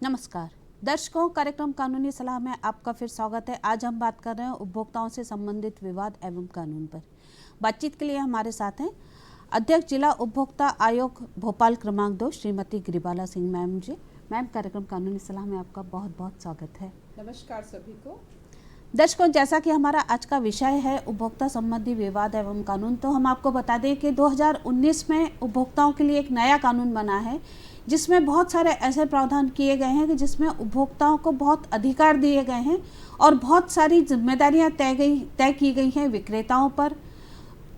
नमस्कार दर्शकों, कार्यक्रम कानूनी सलाह में आपका फिर स्वागत है। आज हम बात कर रहे हैं उपभोक्ताओं से संबंधित विवाद एवं कानून पर। बातचीत के लिए हमारे साथ हैं अध्यक्ष जिला उपभोक्ता आयोग भोपाल क्रमांक 2 श्रीमती गिरिबाला सिंह मैम जी। मैम, कार्यक्रम कानूनी सलाह में आपका बहुत बहुत स्वागत है। नमस्कार सभी को। दर्शकों, जैसा कि हमारा आज का विषय है उपभोक्ता संबंधी विवाद एवं कानून, तो हम आपको बता दें कि 2019 में उपभोक्ताओं के लिए एक नया कानून बना है जिसमें बहुत सारे ऐसे प्रावधान किए गए हैं कि जिसमें उपभोक्ताओं को बहुत अधिकार दिए गए हैं और बहुत सारी जिम्मेदारियां तय की गई हैं विक्रेताओं पर,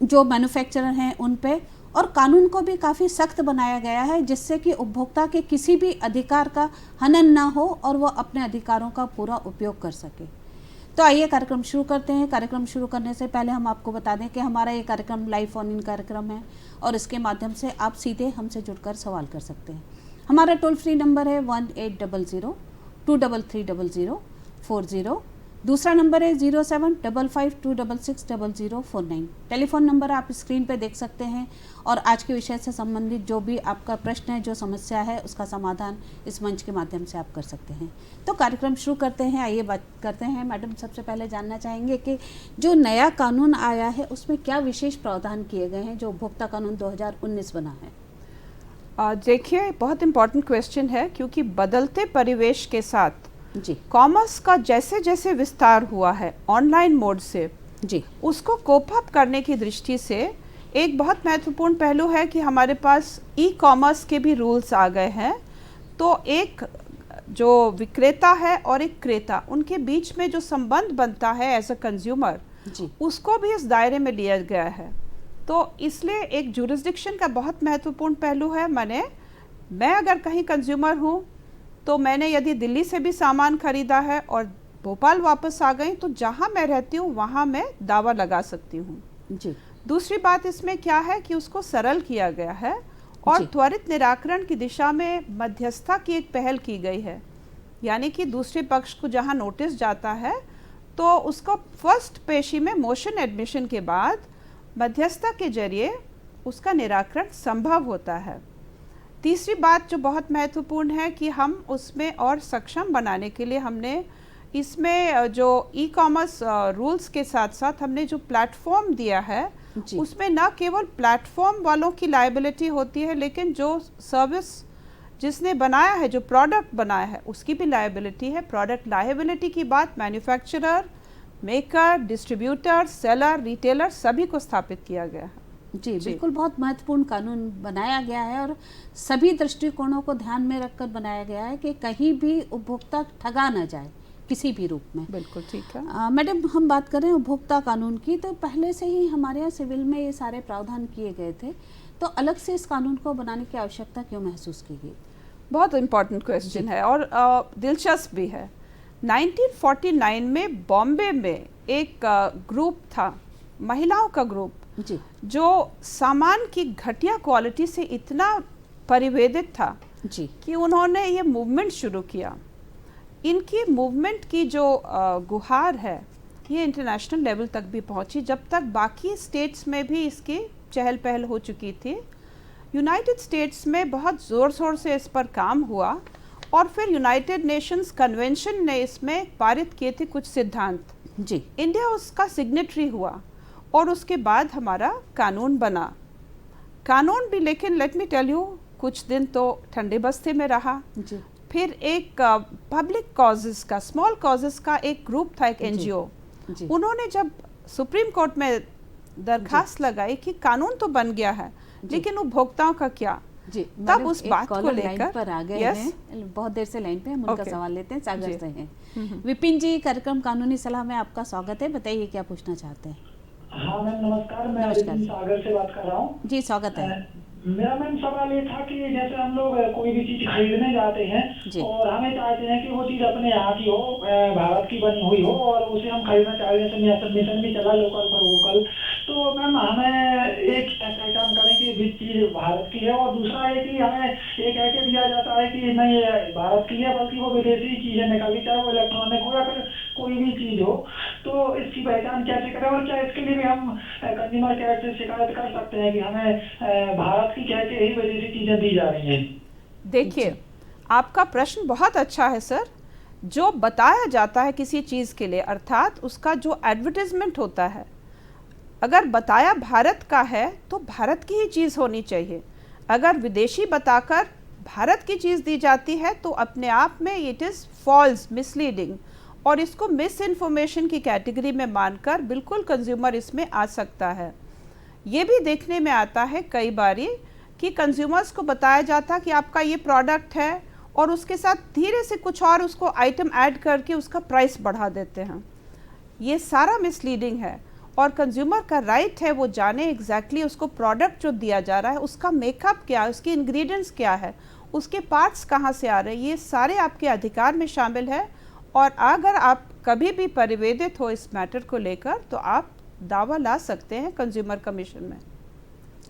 जो मैन्युफैक्चरर हैं उन पे, और कानून को भी काफ़ी सख्त बनाया गया है जिससे कि उपभोक्ता के किसी भी अधिकार का हनन ना हो और वो अपने अधिकारों का पूरा उपयोग कर सके। तो आइए कार्यक्रम शुरू करते हैं। कार्यक्रम शुरू करने से पहले हम आपको बता दें कि हमारा ये कार्यक्रम लाइव फोन इन कार्यक्रम है और इसके माध्यम से आप सीधे हमसे जुड़कर सवाल कर सकते हैं। हमारा टोल फ्री नंबर है 1800-233-0040। दूसरा नंबर है 0755266049। टेलीफोन नंबर आप स्क्रीन पे देख सकते हैं और आज के विषय से संबंधित जो भी आपका प्रश्न है, जो समस्या है, उसका समाधान इस मंच के माध्यम से आप कर सकते हैं। तो कार्यक्रम शुरू करते हैं। आइए बात करते हैं। मैडम, सबसे पहले जानना चाहेंगे कि जो नया कानून आया है उसमें क्या विशेष प्रावधान किए गए हैं जो उपभोक्ता कानून 2019 बना है? देखिए, बहुत इम्पोर्टेंट क्वेश्चन है क्योंकि बदलते परिवेश के साथ जी कॉमर्स का जैसे जैसे विस्तार हुआ है ऑनलाइन मोड से जी उसको कोप अप करने की दृष्टि से एक बहुत महत्वपूर्ण पहलू है कि हमारे पास ई कॉमर्स के भी रूल्स आ गए हैं। तो एक जो विक्रेता है और एक क्रेता, उनके बीच में जो संबंध बनता है एज अ कंज्यूमर, उसको भी इस दायरे में लिया गया है। तो इसलिए एक जुरिस्डिक्शन का बहुत महत्वपूर्ण पहलू है। मैं अगर कहीं कंज्यूमर हूँ तो मैंने यदि दिल्ली से भी सामान खरीदा है और भोपाल वापस आ गई तो जहाँ मैं रहती हूँ वहाँ मैं दावा लगा सकती हूँ जी। दूसरी बात इसमें क्या है कि उसको सरल किया गया है और त्वरित निराकरण की दिशा में मध्यस्थता की एक पहल की गई है। यानी कि दूसरे पक्ष को जहाँ नोटिस जाता है तो उसको फर्स्ट पेशी में मोशन एडमिशन के बाद मध्यस्थता के जरिए उसका निराकरण संभव होता है। तीसरी बात जो बहुत महत्वपूर्ण है कि हम उसमें और सक्षम बनाने के लिए हमने इसमें जो ई कॉमर्स रूल्स के साथ साथ हमने जो प्लेटफॉर्म दिया है उसमें न केवल प्लेटफॉर्म वालों की लायबिलिटी होती है, लेकिन जो सर्विस जिसने बनाया है, जो प्रोडक्ट बनाया है, उसकी भी लायबिलिटी है। प्रोडक्ट लायबिलिटी की बात manufacturer, maker, distributor, seller, retailer सभी को स्थापित किया गया है। जी बिल्कुल, बहुत महत्वपूर्ण कानून बनाया गया है और सभी दृष्टिकोणों को ध्यान में रखकर बनाया गया है कि कहीं भी उपभोक्ता ठगा ना जाए किसी भी रूप में। बिल्कुल ठीक है। मैडम, हम बात करें उपभोक्ता कानून की, तो पहले से ही हमारे यहाँ सिविल में ये सारे प्रावधान किए गए थे, तो अलग से इस कानून को बनाने की आवश्यकता क्यों महसूस की गई? बहुत इम्पोर्टेंट क्वेश्चन है और दिलचस्प भी है। 1949 में बॉम्बे में एक ग्रुप था, महिलाओं का ग्रुप, जो सामान की घटिया क्वालिटी से इतना परिवेदित था कि उन्होंने ये मूवमेंट शुरू किया। इनकी मूवमेंट की जो गुहार है ये इंटरनेशनल लेवल तक भी पहुंची, जब तक बाकी स्टेट्स में भी इसकी चहल पहल हो चुकी थी। यूनाइटेड स्टेट्स में बहुत ज़ोर शोर से इस पर काम हुआ और फिर यूनाइटेड नेशंस कन्वेंशन ने इसमें पारित किए थे कुछ सिद्धांत। इंडिया उसका सिग्नेटरी हुआ और उसके बाद हमारा कानून बना। कानून भी, लेकिन लेट मी टेल यू, कुछ दिन तो ठंडे बस्ते में रहा। फिर एक पब्लिक कॉजेस का, स्मॉल कॉजेस का एक ग्रुप था, एक एनजीओ, उन्होंने जब सुप्रीम कोर्ट में दरखास्त लगाई कि कानून तो बन गया है लेकिन उपभोक्ताओं का क्या, तब उस बात को लेकर पर आ गए हैं। बहुत देर से लाइन पे हम उनका सवाल लेते हैं। सागर से हैं विपिन जी। कार्यक्रम कानूनी सलाह में आपका स्वागत है, बताइए क्या पूछना चाहते हैं? हाँ मैम, नमस्कार। मैं सागर से बात कर रहा हूँ। जी स्वागत है। मेरा मैम सवाल ये था कि जैसे हम लोग कोई भी चीज खरीदने जाते हैं और हमें चाहते हैं कि वो चीज अपने यहाँ की हो, भारत की बनी हुई हो, और उसे हम खरीदना चाहते हैं। जैसे मिशन भी चला लोकल फॉर वोकल, तो मैम हमें एक पहचान करें कि भी चीज भारत की है, और दूसरा है कि हमें ये कह के दिया जाता है कि नहीं ये भारत की है, बल्कि वो विदेशी चीजें निकली, चाहे वो इलेक्ट्रॉनिक हो या फिर कोई भी चीज हो। तो इसकी पहचान कैसे करें और क्या इसके लिए भी हम कंज्यूमर केयर से शिकायत कर सकते हैं कि हमें भारत की कह के ही विदेशी चीजें दी जा रही हैं? देखिए, आपका प्रश्न बहुत अच्छा है सर। जो बताया जाता है किसी चीज़ के लिए, अर्थात उसका जो एडवर्टाइजमेंट होता है, अगर बताया भारत का है तो भारत की ही चीज़ होनी चाहिए। अगर विदेशी बताकर भारत की चीज़ दी जाती है तो अपने आप में इट इज़ फॉल्स, मिसलीडिंग, और इसको मिस इन्फॉर्मेशन की कैटेगरी में मानकर बिल्कुल कंज्यूमर इसमें आ सकता है। ये भी देखने में आता है कई बारी कि कंज्यूमर्स को बताया जाता कि आपका ये प्रोडक्ट है और उसके साथ धीरे से कुछ और उसको आइटम ऐड करके उसका प्राइस बढ़ा देते हैं। ये सारा मिसलीडिंग है और कंज्यूमर का राइट है वो जाने एग्जैक्टली उसको प्रोडक्ट जो दिया जा रहा है उसका मेकअप क्या है, उसके इंग्रेडिएंट्स क्या है, उसके पार्ट्स कहाँ से आ रहे हैं, ये सारे आपके अधिकार में शामिल है। और अगर आप कभी भी परिवेदित हो इस मैटर को लेकर तो आप दावा ला सकते हैं कंज्यूमर कमीशन में।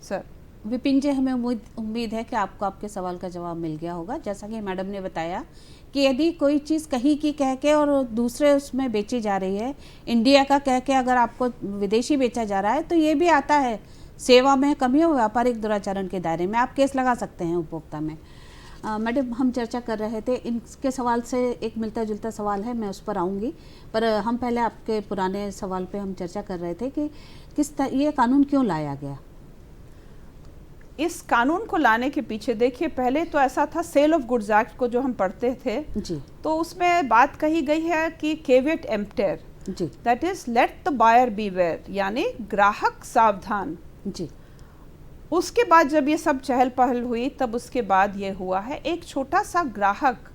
सर विपिन जी, हमें उम्मीद है कि आपको आपके सवाल का जवाब मिल गया होगा। जैसा कि मैडम ने बताया कि यदि कोई चीज़ कहीं की कह के और दूसरे उसमें बेची जा रही है, इंडिया का कह के अगर आपको विदेशी बेचा जा रहा है तो ये भी आता है सेवा में कमी और व्यापारिक दुराचरण के दायरे में, आप केस लगा सकते हैं उपभोक्ता में। मैडम, हम चर्चा कर रहे थे, इनके सवाल से एक मिलता जुलता सवाल है, मैं उस पर आऊँगी, पर हम पहले आपके पुराने सवाल पे हम चर्चा कर रहे थे कि ये कानून क्यों लाया गया। इस कानून को लाने के पीछे देखिए, पहले तो ऐसा था सेल ऑफ गुड्स एक्ट को जो हम पढ़ते थे जी, तो उसमें बात कही गई है कि केवियट एम्प्टर, जी, that is let the buyer beware, यानी ग्राहक सावधान। जी, उसके बाद जब ये सब चहल पहल हुई तब उसके बाद ये हुआ है, एक छोटा सा ग्राहक,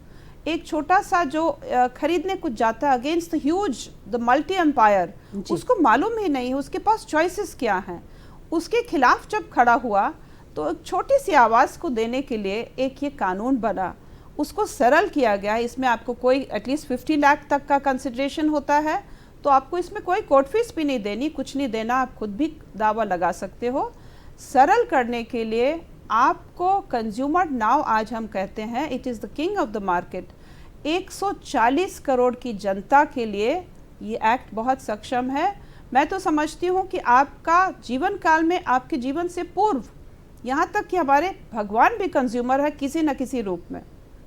एक छोटा सा जो खरीदने कुछ जाता है against the huge the multi empire, उसको मालूम ही नहीं है उसके पास चॉइसेस क्या हैं, उसके खिलाफ जब खड़ा हुआ तो एक छोटी सी आवाज़ को देने के लिए एक ये कानून बना, उसको सरल किया गया। इसमें आपको कोई एटलीस्ट 50 लाख तक का कंसिडरेशन होता है, तो आपको इसमें कोई कोर्ट फीस भी नहीं देनी, कुछ नहीं देना, आप खुद भी दावा लगा सकते हो। सरल करने के लिए आपको कंज्यूमर नाउ, आज हम कहते हैं it is the king of the market, 140 crore की जनता के लिए ये एक्ट बहुत सक्षम है। मैं तो समझती हूँ कि आपका जीवन काल में, आपके जीवन से पूर्व, यहाँ तक कि हमारे भगवान भी कंज्यूमर है किसी न किसी रूप में।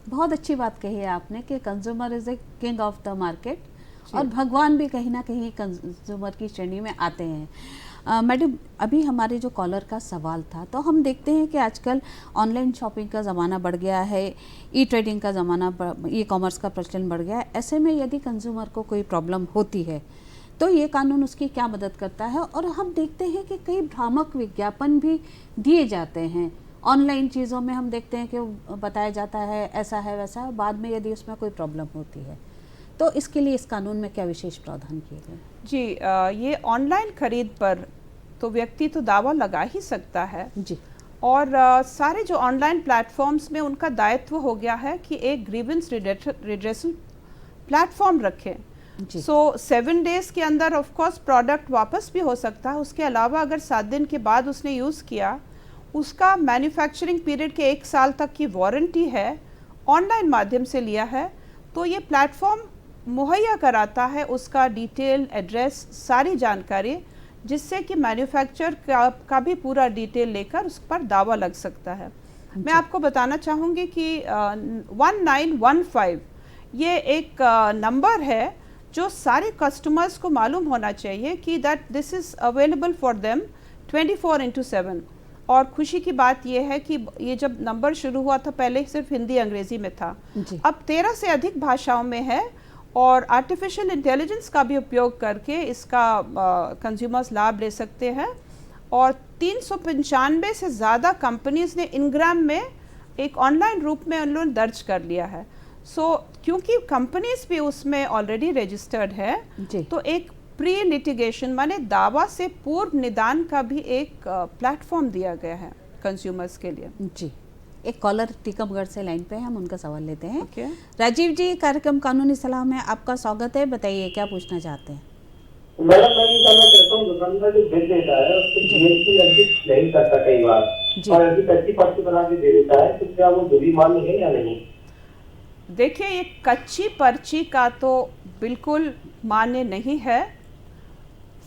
बहुत अच्छी बात कही है आपने कि consumer is a king of the market, और भगवान भी कहीं ना कहीं कंज्यूमर की श्रेणी में आते हैं। मैडम, अभी हमारे जो कॉलर का सवाल था, तो हम देखते हैं कि आजकल ऑनलाइन शॉपिंग का ज़माना बढ़ गया है, ई ट्रेडिंग का ज़माना, ई कॉमर्स का प्रचलन बढ़ गया है। ऐसे में यदि कंज्यूमर को कोई प्रॉब्लम होती है तो ये कानून उसकी क्या मदद करता है। और हम देखते हैं कि कई भ्रामक विज्ञापन भी दिए जाते हैं ऑनलाइन चीज़ों में, हम देखते हैं कि बताया जाता है ऐसा है वैसा है, बाद में यदि उसमें कोई प्रॉब्लम होती है तो इसके लिए इस कानून में क्या विशेष प्रावधान किए गए? जी, ये ऑनलाइन खरीद पर तो व्यक्ति तो दावा लगा ही सकता है जी, और सारे जो ऑनलाइन प्लेटफॉर्म्स में उनका दायित्व हो गया है कि एक ग्रीवेंस रिड्रेसल प्लेटफॉर्म रखें। सो 7 डेज़ के अंदर ऑफ कोर्स प्रोडक्ट वापस भी हो सकता है। उसके अलावा अगर 7 दिन के बाद उसने यूज़ किया, उसका मैन्युफैक्चरिंग पीरियड के 1 साल तक की वारंटी है, ऑनलाइन माध्यम से लिया है तो ये प्लेटफॉर्म मुहैया कराता है उसका डिटेल, एड्रेस, सारी जानकारी, जिससे कि मैन्युफैक्चर का भी पूरा डिटेल लेकर उस पर दावा लग सकता है। मैं आपको बताना चाहूँगी कि 1915 ये एक नंबर है जो सारे कस्टमर्स को मालूम होना चाहिए कि that this is available for them 24/7। और खुशी की बात यह है कि ये जब नंबर शुरू हुआ था पहले सिर्फ हिंदी अंग्रेज़ी में था, अब 13 से अधिक भाषाओं में है और आर्टिफिशियल इंटेलिजेंस का भी उपयोग करके इसका कंज्यूमर्स लाभ ले सकते हैं। और 395 से ज़्यादा कंपनीज़ ने इनग्राम में एक ऑनलाइन रूप में उन लोगों ने दर्ज कर लिया है। क्योंकि कंपनीज भी उसमें ऑलरेडी रजिस्टर्ड है, तो एक प्री लिटिगेशन माने दावा से पूर्व निदान का भी एक प्लेटफॉर्म दिया गया है कंज्यूमर्स के लिए। जी, एक कॉलर टीकमगढ़ से लाइन पे है, हम उनका सवाल लेते हैं। राजीव जी, कार्यक्रम कानूनी सलाह में आपका स्वागत है, बताइए क्या पूछना चाहते हैं? मैडम, मैं ये जानना चाहता हूँ, दुकानदार जो बिल देता है उसकी जीएसटी एग्जिस्ट नहीं करता कई बार, और ऐसी कच्ची पर्ची बना के दे देता है, तो क्या वो जुर्माना है या नहीं? देखिए, ये कच्ची पर्ची का तो बिल्कुल मान्य नहीं है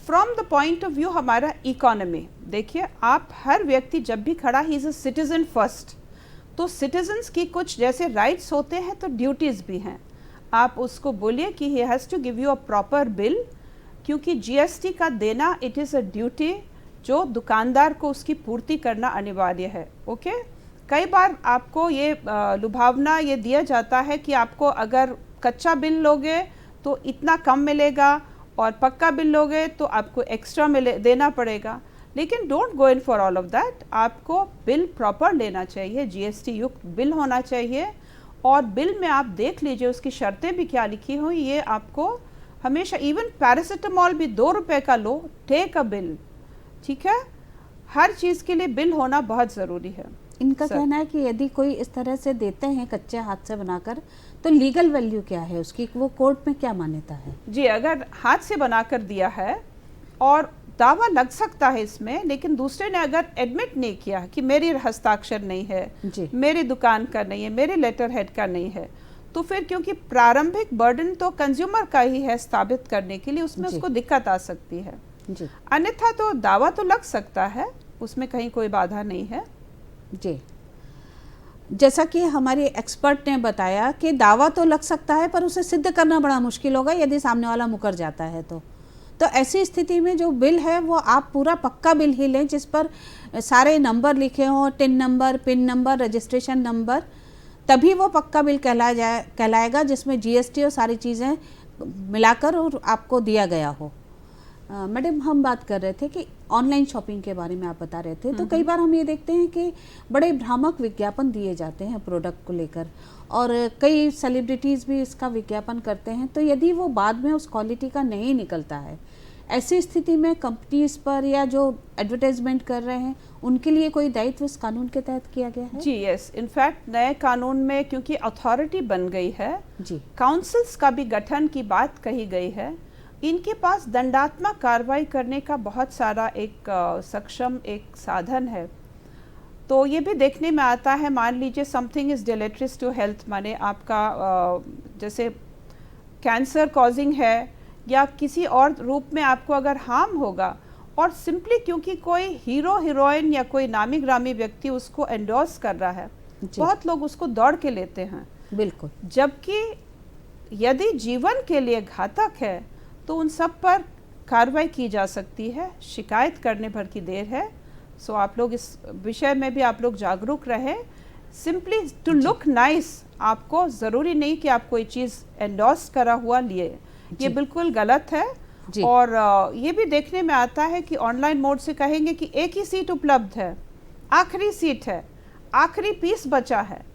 from the point of view हमारा इकोनॉमी। देखिए, आप हर व्यक्ति जब भी खड़ा, he is a citizen first, तो सिटीजन्स की कुछ जैसे राइट्स होते हैं तो ड्यूटीज़ भी हैं। आप उसको बोलिए कि he has to give you a proper bill, क्योंकि जीएसटी का देना इट इज़ अ ड्यूटी जो दुकानदार को उसकी पूर्ति करना अनिवार्य है। ओके, कई बार आपको ये लुभावना ये दिया जाता है कि आपको अगर कच्चा बिल लोगे तो इतना कम मिलेगा और पक्का बिल लोगे तो आपको एक्स्ट्रा देना पड़ेगा, लेकिन don't go in for all of that. आपको बिल प्रॉपर लेना चाहिए, जीएसटी युक्त बिल होना चाहिए, और बिल में आप देख लीजिए उसकी शर्तें भी क्या लिखी हुई। ये आपको हमेशा, इवन पैरासीटामॉल भी 2 रुपये का लो, टेक अ बिल, ठीक है। हर चीज़ के लिए बिल होना बहुत ज़रूरी है। इनका कहना है कि यदि कोई इस तरह से देते हैं कच्चे हाथ से बनाकर तो लीगल वैल्यू क्या है उसकी, वो कोर्ट में क्या मान्यता है? जी, अगर हाथ से बनाकर दिया है और दावा लग सकता है इसमें, लेकिन दूसरे ने अगर एडमिट नहीं किया कि मेरी हस्ताक्षर नहीं है, मेरी दुकान का नहीं है, मेरे लेटर हेड का नहीं है, तो फिर क्योंकि प्रारंभिक बर्डन तो कंज्यूमर का ही है स्थापित करने के लिए, उसमें उसको दिक्कत आ सकती है। अन्यथा तो दावा तो लग सकता है, उसमें कहीं कोई बाधा नहीं है। जी, जैसा कि हमारे एक्सपर्ट ने बताया कि दावा तो लग सकता है पर उसे सिद्ध करना बड़ा मुश्किल होगा यदि सामने वाला मुकर जाता है तो ऐसी स्थिति में जो बिल है वो आप पूरा पक्का बिल ही लें जिस पर सारे नंबर लिखे हों, tin number, pin number, registration number, तभी वो पक्का बिल कहलाएगा जिसमें जीएसटी और सारी चीज़ें मिलाकर और आपको दिया गया हो। मैडम, हम बात कर रहे थे कि ऑनलाइन शॉपिंग के बारे में आप बता रहे थे, तो कई बार हम ये देखते हैं कि बड़े भ्रामक विज्ञापन दिए जाते हैं प्रोडक्ट को लेकर, और कई सेलिब्रिटीज़ भी इसका विज्ञापन करते हैं, तो यदि वो बाद में उस क्वालिटी का नहीं निकलता है, ऐसी स्थिति में कंपनीज पर या जो एडवर्टाइजमेंट कर रहे हैं उनके लिए कोई दायित्व इस कानून के तहत किया गया है? जी यस, इनफैक्ट नए कानून में क्योंकि अथॉरिटी बन गई है जी, काउंसिल्स का भी गठन की बात कही गई है, इनके पास दंडात्मक कार्रवाई करने का बहुत सारा एक सक्षम एक साधन है। तो ये भी देखने में आता है, मान लीजिए समथिंग इज़ डिलेटरियस टू हेल्थ, माने आपका जैसे कैंसर कॉजिंग है या किसी और रूप में आपको अगर हार्म होगा, और सिंपली क्योंकि कोई हीरो हीरोइन या कोई नामी ग्रामी व्यक्ति उसको एंडोर्स कर रहा है, बहुत लोग उसको दौड़ के लेते हैं। बिल्कुल, जबकि यदि जीवन के लिए घातक है तो उन सब पर कार्रवाई की जा सकती है, शिकायत करने भर की देर है। सो आप लोग इस विषय में भी आप लोग जागरूक रहे। सिंपली टू लुक नाइस, आपको ज़रूरी नहीं कि आप कोई चीज़ एंडोर्स करा हुआ लिए, ये बिल्कुल गलत है। और ये भी देखने में आता है कि ऑनलाइन मोड से कहेंगे कि एक ही सीट उपलब्ध है, आखिरी सीट है, आखिरी पीस बचा है,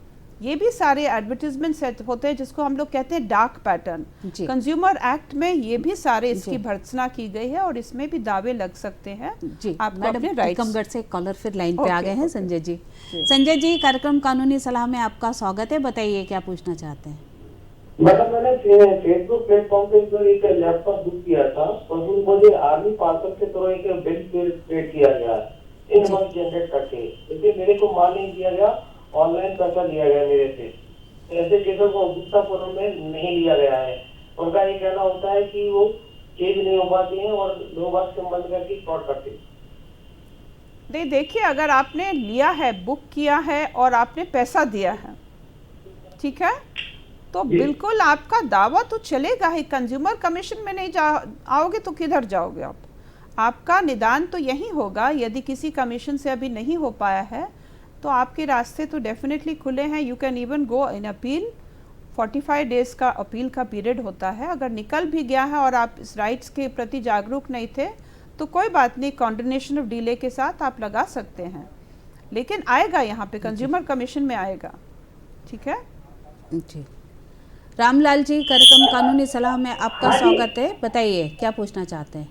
ये भी सारे एडवर्टीजमेंट होते हैं जिसको हम लोग कहते हैं डार्क पैटर्न। कंज्यूमर एक्ट में ये भी सारे इसकी भर्त्सना की गई है और इसमें भी दावे लग सकते हैं। जी, आपको अपने राइट्स। टीकमगढ़ से कॉलर फिर लाइन पे आ गए हैं, संजय जी। संजय जी, कार्यक्रम कानूनी सलाह में आपका स्वागत है, बताइए क्या पूछना चाहते हैं? मतलब मैंने फेसबुक प्लेटफॉर्म पे एक लैपटॉप बुक किया था और मुझे आर्मी पार्सल के थ्रू एक बिल पे किया गया इनवॉइस जनरेट करके, लेकिन मेरे को माल नहीं दिया गया, ऑनलाइन पैसा लिया गया मेरे से। ऐसे केसों को उपभोक्तापुरम में नहीं लिया गया है। उनका ये कहना होता है कि वो चीज नहीं हो पाती है और लोग बात संबंध करके फ्रॉड करते हैं। देखिए, अगर आपने लिया है, बुक किया है और आपने पैसा दिया है, ठीक है, तो बिल्कुल आपका दावा तो चलेगा ही। कंज्यूमर कमीशन में नहीं आओगे तो किधर जाओगे आप? आपका निदान तो यही होगा। यदि किसी कमीशन से अभी नहीं हो पाया है तो आपके रास्ते तो डेफिनेटली खुले हैं। You can even go in appeal, 45 days का अपील का पीरियड होता है। अगर निकल भी गया है और आप इस राइट्स के प्रति जागरूक नहीं थे तो कोई बात नहीं, कॉन्डोनेशन ऑफ डिले के साथ आप लगा सकते हैं, लेकिन आएगा यहाँ पे कंज्यूमर कमीशन में आएगा, ठीक है जी। रामलाल जी, कार्यक्रम कानूनी सलाह में आपका स्वागत है, बताइए क्या पूछना चाहते हैं?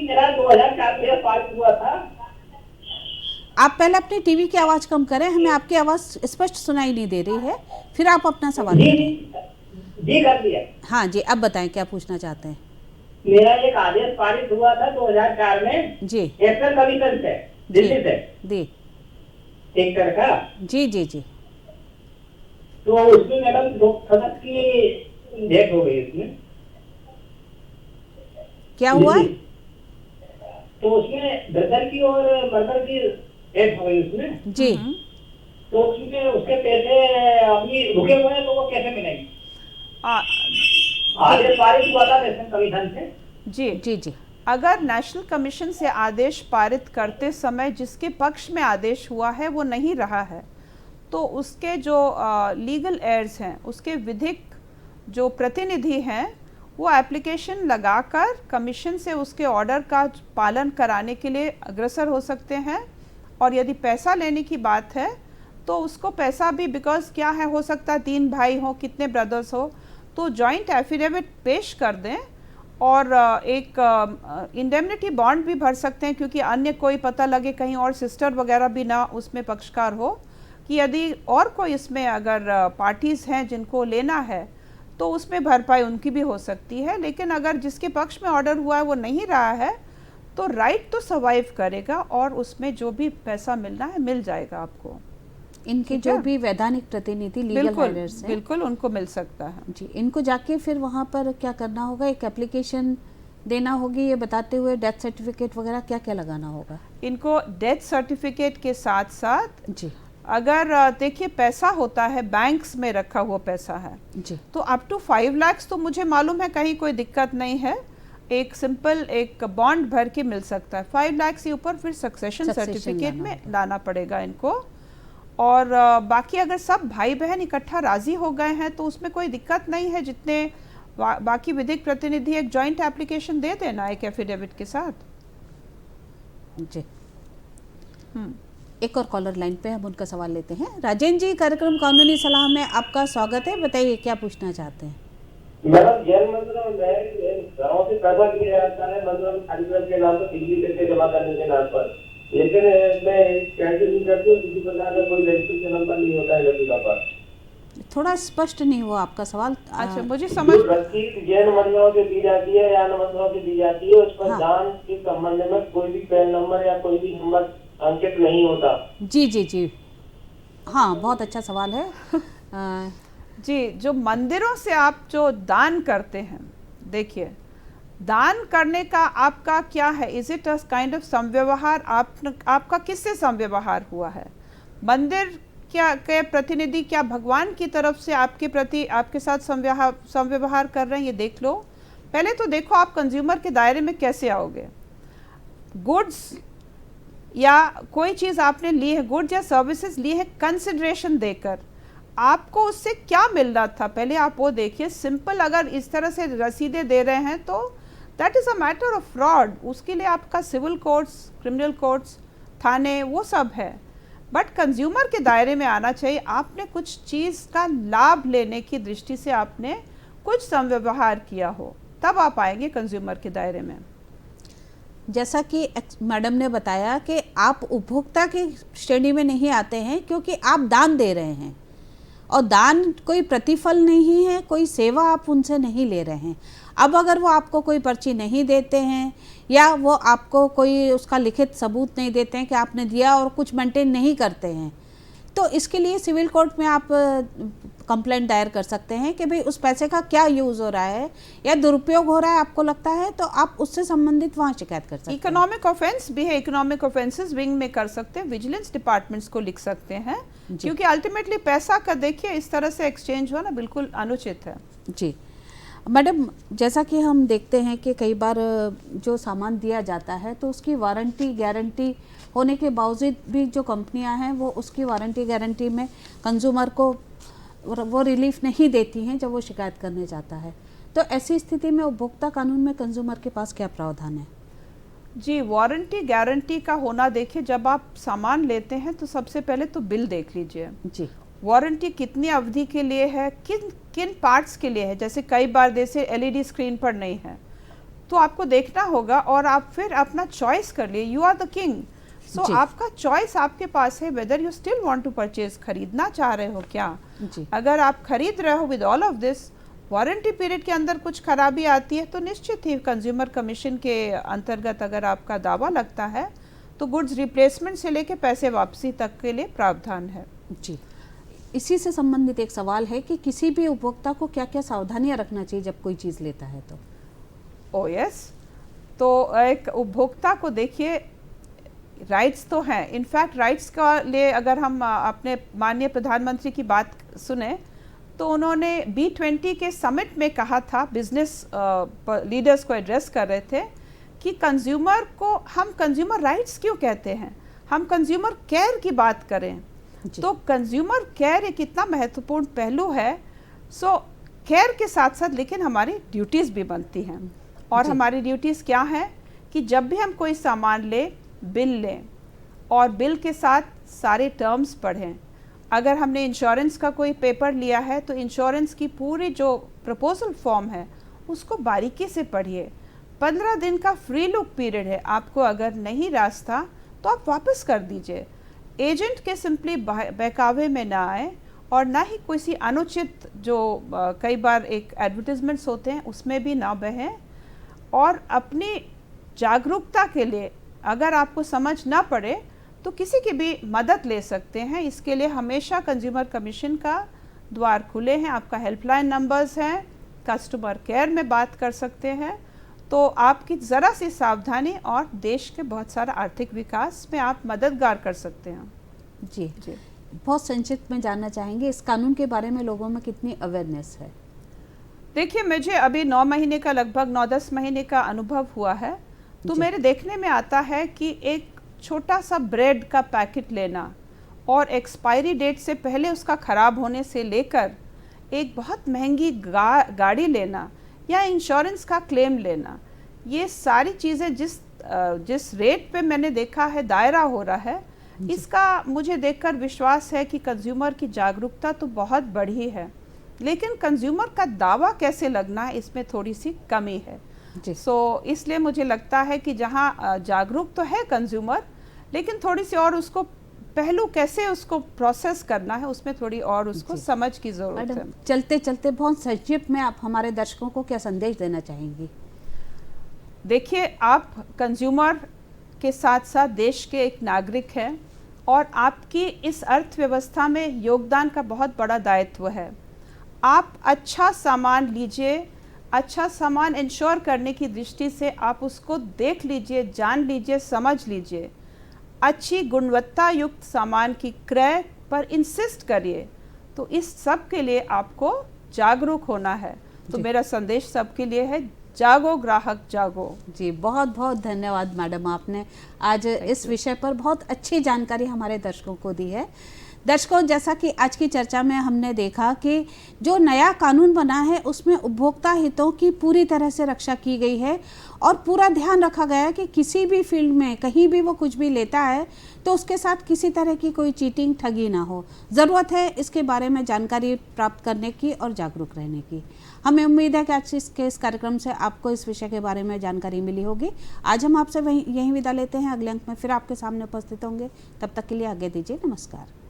मेरा 2004 में पास हुआ था। आप पहले अपनी टीवी की आवाज़ कम करें, हमें आपकी आवाज़ स्पष्ट सुनाई नहीं दे रही है, फिर आप अपना सवाल करें। जी कर दिया। हाँ जी, अब बताएं क्या पूछना चाहते हैं? मेरा एक आदेश पारित हुआ था 2004 में जी, एक्टर कमीशन से, दिल्ली से, जी एक्टर का। जी जी जी। तो उसमें मैडम 2 सदस्य की डेथ हो गई। उसमें क्या हुआ? तो उसमें ब्रदर की और मदर की डेथ हो गई उसमें, जी तो उसके पैसे अभी रुके हुए हैं, तो वो कैसे मिलेंगे? आदेश पारित हुआ था नेशनल कमीशन से। जी जी जी अगर नेशनल कमीशन से आदेश पारित करते समय जिसके पक्ष में आदेश हुआ है वो नहीं रहा है, तो उसके जो लीगल एयर्स हैं, उसके विधिक जो प्रतिनिधि हैं, वो एप्लीकेशन लगाकर कमीशन से उसके ऑर्डर का पालन कराने के लिए अग्रसर हो सकते हैं। और यदि पैसा लेने की बात है तो उसको पैसा भी, बिकॉज क्या है, हो सकता है 3 भाई हो, कितने ब्रदर्स हो, तो जॉइंट एफिडेविट पेश कर दें और एक इंडेमनिटी बॉन्ड भी भर सकते हैं, क्योंकि अन्य कोई पता लगे कहीं और सिस्टर वगैरह भी ना उसमें पक्षकार हो, कि यदि और कोई इसमें अगर पार्टीज़ हैं जिनको लेना है तो उसमें भरपाई उनकी भी हो सकती है। लेकिन अगर जिसके पक्ष में ऑर्डर हुआ है वो नहीं रहा है तो राइट तो सर्वाइव करेगा और उसमें जो भी पैसा मिलना है मिल जाएगा आपको। इनके जो भी वैधानिक प्रतिनिधि लीगल एडर्स हैं, बिल्कुल उनको मिल सकता है जी। इनको जाके फिर वहाँ पर क्या करना होगा, एक एप्लीकेशन देना होगी, ये बताते हुए डेथ सर्टिफिकेट वगैरह क्या क्या लगाना होगा? इनको डेथ सर्टिफिकेट के साथ साथ जी अगर देखिए पैसा होता है, बैंक्स में रखा हुआ पैसा है जी, तो अप टू 5 लाख तो मुझे मालूम है कहीं कोई दिक्कत नहीं है, एक सिंपल एक बॉन्ड भर के मिल सकता है। 5 लाख से ऊपर फिर सक्सेशन सर्टिफिकेट में लाना पड़ेगा इनको। और बाकी अगर सब भाई बहन इकट्ठा राजी हो गए हैं तो उसमें कोई दिक्कत नहीं है, जितने बाकी विधिक प्रतिनिधि एक जॉइंट एप्लीकेशन दे देना एक एफिडेविट के साथ। जी एक और कॉलर लाइन पे हम उनका सवाल लेते हैं। राजेंद्र जी, कार्यक्रम कानूनी सलाह में आपका स्वागत है, बताइए क्या पूछना चाहते हैं? मैडम, जैन मंदिरों में घरों से पैसा किया जाता है, मंदिरों कारीगर के नाम पर, बिजली पैसे जमा करने के नाम पर, लेकिन मैं कैंसिल नहीं करती हूँ, किसी प्रकार का कोई रजिस्ट्रेशन नंबर नहीं होता है जमीन पर। थोड़ा स्पष्ट नहीं हुआ आपका सवाल। अच्छा, मुझे समझ रसीद जैन मंदिरों से दी जाती है या अन्य मंदिरों से दी जाती है, उस पर हाँ। दान के संबंध में कोई भी पैन नंबर या कोई भी नंबर अंकित नहीं होता। जी जी जी हाँ, बहुत अच्छा सवाल है। जी, जो मंदिरों से आप जो दान करते हैं, देखिए दान करने का आपका क्या है, is it a kind of समव्यवहार? आपका किससे समव्यवहार हुआ है? मंदिर क्या के प्रतिनिधि क्या भगवान की तरफ से आपके प्रति आपके साथ समव्यवहार कर रहे हैं, ये देख लो। पहले तो देखो आप कंज्यूमर के दायरे में कैसे आओगे। गुड्स या कोई चीज़ आपने ली है, गुड्स या सर्विसेज ली है कंसिडरेशन देकर, आपको उससे क्या मिल रहा था पहले आप वो देखिए। सिंपल अगर इस तरह से रसीदें दे रहे हैं तो that is a matter of fraud. उसके लिए आपका सिविल कोर्ट्स, क्रिमिनल कोर्ट्स, थाने, वो सब है। बट कंज्यूमर के दायरे में आना चाहिए। आपने कुछ चीज़ का लाभ लेने की दृष्टि से आपने कुछ समव्यवहार किया हो, तब आप आएंगे कंज्यूमर के दायरे में। जैसा कि मैडम ने बताया कि आप उपभोक्ता की श्रेणी में नहीं आते हैं, क्योंकि आप दान दे रहे हैं और दान कोई प्रतिफल नहीं है, कोई सेवा आप उनसे नहीं ले रहे हैं। अब अगर वो आपको कोई पर्ची नहीं देते हैं या वो आपको कोई उसका लिखित सबूत नहीं देते हैं कि आपने दिया और कुछ मेंटेन नहीं करते हैं, तो इसके लिए सिविल कोर्ट में आप कंप्लेंट दायर कर सकते हैं कि भाई उस पैसे का क्या यूज़ हो रहा है या दुरुपयोग हो रहा है, आपको लगता है तो आप उससे संबंधित वहाँ शिकायत कर सकते हैं। इकोनॉमिक ऑफेंस भी है, इकोनॉमिक ऑफेंसेस विंग में कर सकते हैं, विजिलेंस डिपार्टमेंट्स को लिख सकते हैं, क्योंकि अल्टीमेटली पैसा का देखिए इस तरह से एक्सचेंज होना बिल्कुल अनुचित है। जी मैडम, जैसा कि हम देखते हैं कि कई बार जो सामान दिया जाता है तो उसकी वारंटी गारंटी होने के बावजूद भी जो कंपनियां हैं वो उसकी वारंटी गारंटी में कंज्यूमर को वो रिलीफ नहीं देती हैं जब वो शिकायत करने जाता है। तो ऐसी स्थिति में उपभोक्ता कानून में कंज्यूमर के पास क्या प्रावधान है? जी, वारंटी गारंटी का होना, देखिए जब आप सामान लेते हैं तो सबसे पहले तो बिल देख लीजिए। जी, वारंटी कितनी अवधि के लिए है, किन किन पार्ट्स के लिए है। जैसे कई बार जैसे एलईडी स्क्रीन पर नहीं है तो आपको देखना होगा और आप फिर अपना चॉइस कर लिए। You are the king, so आपका चॉइस आपके पास है, whether you still want to purchase, खरीदना चाह रहे हो क्या। जी। अगर आप खरीद रहे हो with all of this, warranty period के अंदर कुछ खराबी आती है तो निश्चित ही कंज्यूमर कमीशन के अंतर्गत अगर आपका दावा लगता है तो गुड्स रिप्लेसमेंट से लेके पैसे वापसी तक के लिए प्रावधान है। जी, इसी से संबंधित एक सवाल है कि किसी भी उपभोक्ता को क्या क्या सावधानियां रखना चाहिए जब कोई चीज़ लेता है तो? ओ यस, तो एक उपभोक्ता को देखिए राइट्स तो हैं। इनफैक्ट राइट्स का लिए अगर हम अपने माननीय प्रधानमंत्री की बात सुने तो उन्होंने B20 के समिट में कहा था, बिजनेस लीडर्स को एड्रेस कर रहे थे कि कंज्यूमर को हम कंज्यूमर राइट्स क्यों कहते हैं, हम कंज्यूमर केयर की बात करें। तो कंज्यूमर केयर एक इतना महत्वपूर्ण पहलू है। सो केयर के साथ साथ लेकिन हमारी ड्यूटीज़ भी बनती हैं, और हमारी ड्यूटीज़ क्या हैं कि जब भी हम कोई सामान बिल लें और बिल के साथ सारे टर्म्स पढ़ें। अगर हमने इंश्योरेंस का कोई पेपर लिया है तो इंश्योरेंस की पूरी जो प्रपोजल फॉर्म है उसको बारीकी से पढ़िए। 15 दिन का फ्री लुक पीरियड है, आपको अगर नहीं रास्ता तो आप वापस कर दीजिए। एजेंट के सिंपली बहकावे में ना आए, और ना ही किसी अनुचित जो कई बार एक एडवर्टीजमेंट्स होते हैं उसमें भी ना बहें। और अपनी जागरूकता के लिए अगर आपको समझ ना पड़े तो किसी की भी मदद ले सकते हैं। इसके लिए हमेशा कंज्यूमर कमीशन का द्वार खुले हैं, आपका हेल्पलाइन नंबर्स हैं, कस्टमर केयर में बात कर सकते हैं। तो आपकी ज़रा सी सावधानी और देश के बहुत सारा आर्थिक विकास में आप मददगार कर सकते हैं। जी जी, बहुत संक्षिप्त में जानना चाहेंगे इस कानून के बारे में लोगों में कितनी अवेयरनेस है? देखिए, मुझे अभी 9 महीने का लगभग 9-10 महीने का अनुभव हुआ है, तो मेरे देखने में आता है कि एक छोटा सा ब्रेड का पैकेट लेना और एक्सपायरी डेट से पहले उसका ख़राब होने से लेकर एक बहुत महंगी गाड़ी लेना या इंश्योरेंस का क्लेम लेना, ये सारी चीज़ें जिस रेट पे मैंने देखा है दायरा हो रहा है, इसका मुझे देखकर विश्वास है कि कंज्यूमर की जागरूकता तो बहुत बढ़ी है, लेकिन कंज्यूमर का दावा कैसे लगना है इसमें थोड़ी सी कमी है। सो इसलिए मुझे लगता है कि जहाँ जागरूक तो है कंज्यूमर, लेकिन थोड़ी सी और उसको पहलू कैसे उसको प्रोसेस करना है उसमें थोड़ी और उसको समझ की ज़रूरत है। चलते चलते बहुत संक्षिप्त में आप हमारे दर्शकों को क्या संदेश देना चाहेंगी? देखिए, आप कंज्यूमर के साथ साथ देश के एक नागरिक हैं और आपकी इस अर्थव्यवस्था में योगदान का बहुत बड़ा दायित्व है। आप अच्छा सामान लीजिए, अच्छा सामान इंश्योर करने की दृष्टि से आप उसको देख लीजिए, जान लीजिए, समझ लीजिए। अच्छी गुणवत्ता युक्त सामान की क्रय पर इंसिस्ट करिए। तो इस सब के लिए आपको जागरूक होना है। तो मेरा संदेश सबके लिए है, जागो ग्राहक जागो। जी, बहुत बहुत धन्यवाद मैडम, आपने आज इस विषय पर बहुत अच्छी जानकारी हमारे दर्शकों को दी है। दर्शकों, जैसा कि आज की चर्चा में हमने देखा कि जो नया कानून बना है उसमें उपभोक्ता हितों की पूरी तरह से रक्षा की गई है और पूरा ध्यान रखा गया है कि किसी भी फील्ड में कहीं भी वो कुछ भी लेता है तो उसके साथ किसी तरह की कोई चीटिंग ठगी ना हो। ज़रूरत है इसके बारे में जानकारी प्राप्त करने की और जागरूक रहने की। हमें उम्मीद है कि आज के इस कार्यक्रम से आपको इस विषय के बारे में जानकारी मिली होगी। आज हम आपसे यहीं विदा लेते हैं। अगले अंक में फिर आपके सामने उपस्थित होंगे। तब तक के लिए आज्ञा दीजिए। नमस्कार।